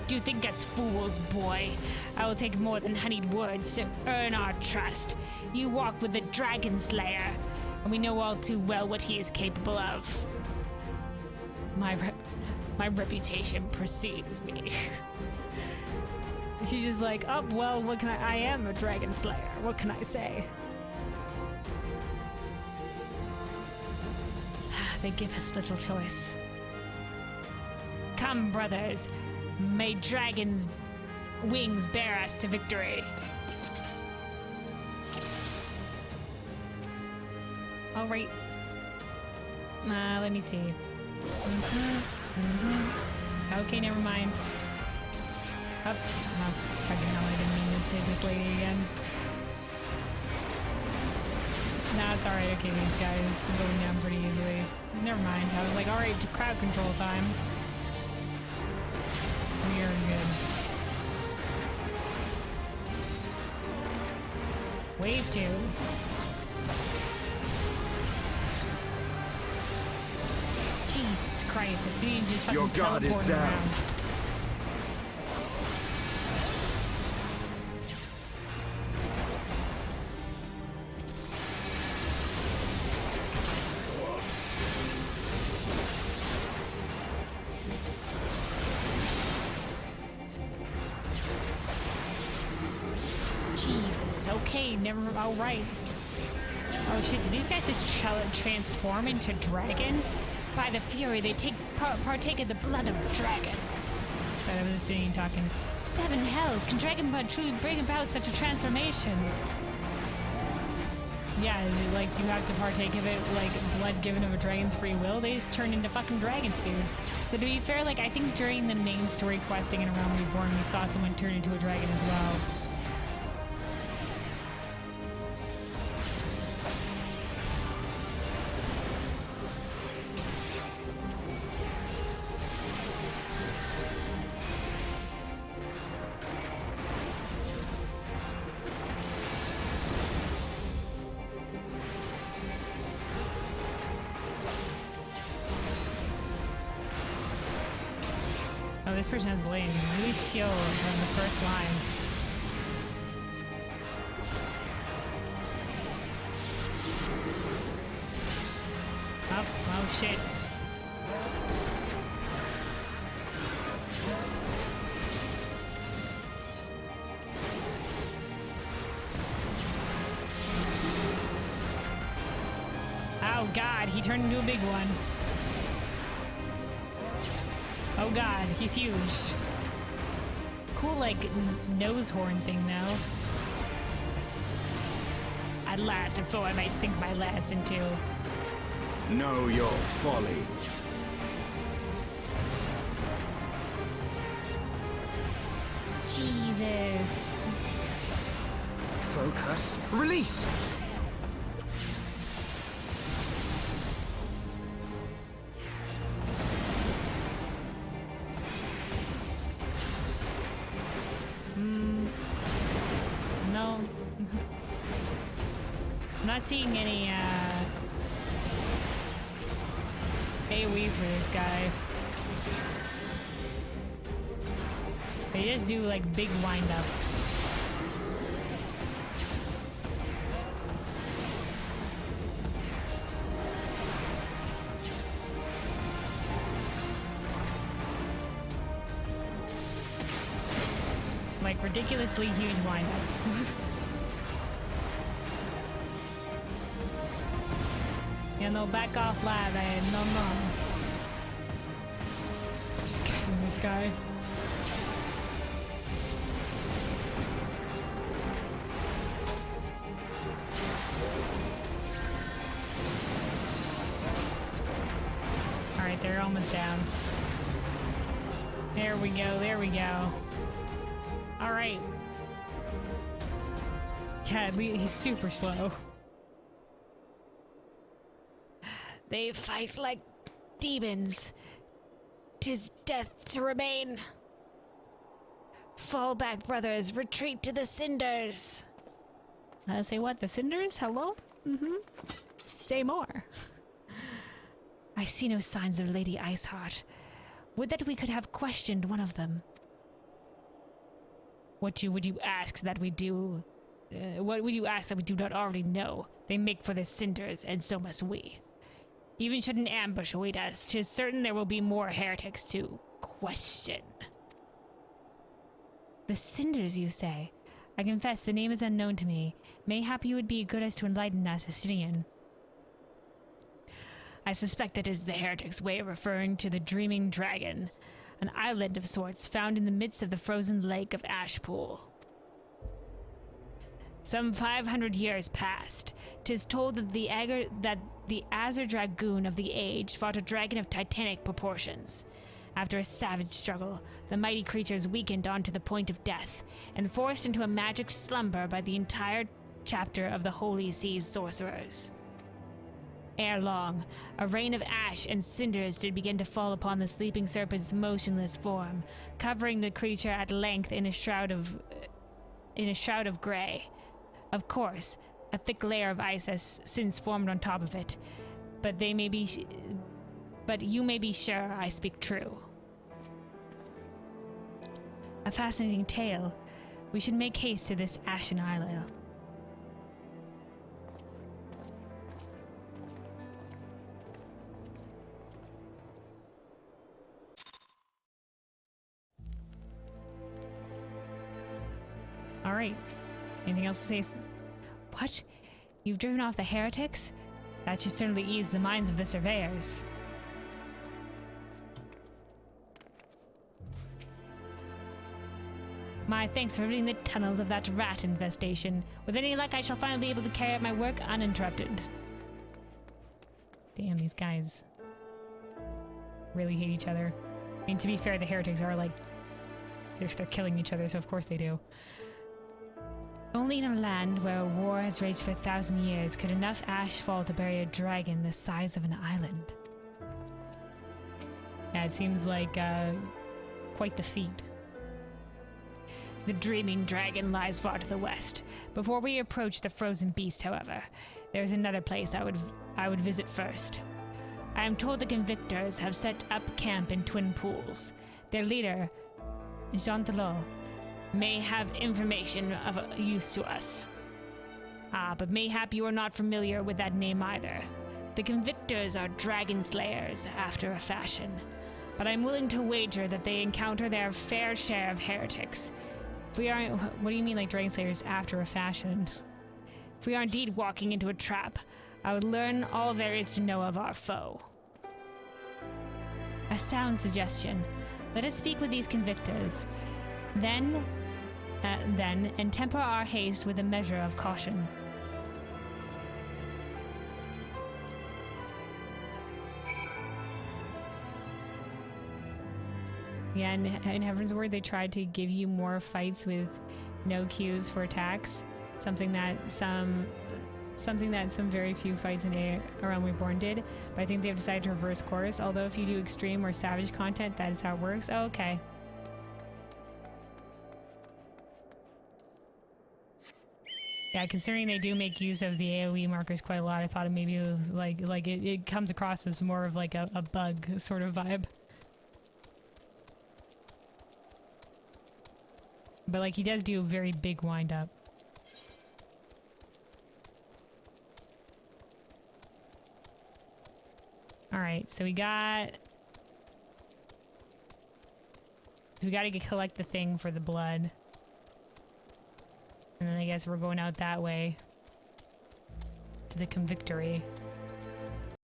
Do you think us fools, boy? I will take more than honeyed words to earn our trust. You walk with the Dragon Slayer, and we know all too well what he is capable of. My reputation precedes me. She's just like, oh, well, what can I am a dragon slayer. What can I say? They give us little choice. Come, brothers. May dragons' wings bear us to victory. All right. Let me see. Okay, never mind. Oh, fucking hell, I didn't mean to save this lady again. Nah, it's alright. Okay, these guys are going down pretty easily. Never mind. I was like, alright, crowd control time. We are good. Wave 2. Jesus Christ, I see you just fucking Your guard is teleporting down. around. Jesus, okay, never, all right. Oh shit, do these guys just transform into dragons? By the fury, they partake of the blood of dragons. So I was sitting talking. 7 hells, can dragon blood truly bring about such a transformation? Yeah, is it like, do you have to partake of it, like, blood given of a dragon's free will? They just turn into fucking dragons, dude. So to be fair, like, I think during the main story questing in A Realm Reborn, we saw someone turn into a dragon as well. Oh, this person has lane. Really chill from the first line. Oh shit. Oh god, he turned into a big one. Oh god, he's huge. Cool, like, nose horn thing, though. At last, a foe I might sink my lance into. Know your folly. Jesus. Focus. Release. No. I'm not seeing any, AoE for this guy. They just do, like, big wind-up. Like, ridiculously huge wind-up. Yeah, no, back off, lad. No. Just kidding, this guy. Alright, they're almost down. There we go. Alright. Yeah, he's super slow. They fight like demons. 'Tis death to remain. Fall back, brothers. Retreat to the cinders. Say what? The cinders? Hello? Say more. I see no signs of Lady Iceheart. Would that we could have questioned one of them. What would you ask that we do? What would you ask that we do not already know? They make for the cinders, and so must we. Even should an ambush await us, 'tis certain there will be more heretics to question. The Cinders, you say? I confess the name is unknown to me. Mayhap you would be good as to enlighten us, Estinien. I suspect that is the heretics' way of referring to the Dreaming Dragon, an island of sorts found in the midst of the frozen lake of Ashpool. Some 500 years past, 'tis told that the Azure Dragoon of the Age fought a dragon of titanic proportions. After a savage struggle, the mighty creatures weakened onto the point of death, and forced into a magic slumber by the entire chapter of the Holy Sea's sorcerers. Ere long, a rain of ash and cinders did begin to fall upon the sleeping serpent's motionless form, covering the creature at length in a shroud of grey. Of course, a thick layer of ice has since formed on top of it, but you may be sure I speak true. A fascinating tale. We should make haste to this ashen isle. Alright. Anything else to say? What? You've driven off the heretics? That should certainly ease the minds of the surveyors. My thanks for ridding the tunnels of that rat infestation. With any luck, I shall finally be able to carry out my work uninterrupted. Damn, these guys really hate each other. I mean, to be fair, the heretics are like, they're killing each other, so of course they do. Only in a land where a war has raged for 1,000 years could enough ash fall to bury a dragon the size of an island. Yeah, it seems like quite the feat. The Dreaming Dragon lies far to the west. Before we approach the frozen beast, however, there's another place I would visit first. I am told the Convictors have set up camp in Twin Pools. Their leader, Jean Telot, may have information of use to us. But mayhap you are not familiar with that name either. The Convictors are dragon slayers after a fashion, but I'm willing to wager that they encounter their fair share of heretics. If we are, what do you mean like dragon slayers after a fashion? If we are indeed walking into a trap, I would learn all there is to know of our foe. A sound suggestion. Let us speak with these Convictors. Then, and temper our haste with a measure of caution. Yeah, in Heavensward, they tried to give you more fights with no cues for attacks. Something that some very few fights in A Realm Reborn did. But I think they've decided to reverse course. Although if you do extreme or savage content, that is how it works. Oh, okay. Yeah, considering they do make use of the AoE markers quite a lot, I thought it maybe was like it comes across as more of like a bug sort of vibe. But like he does do a very big wind up. Alright, so we gotta collect the thing for the blood. And then I guess we're going out that way to the Convictory.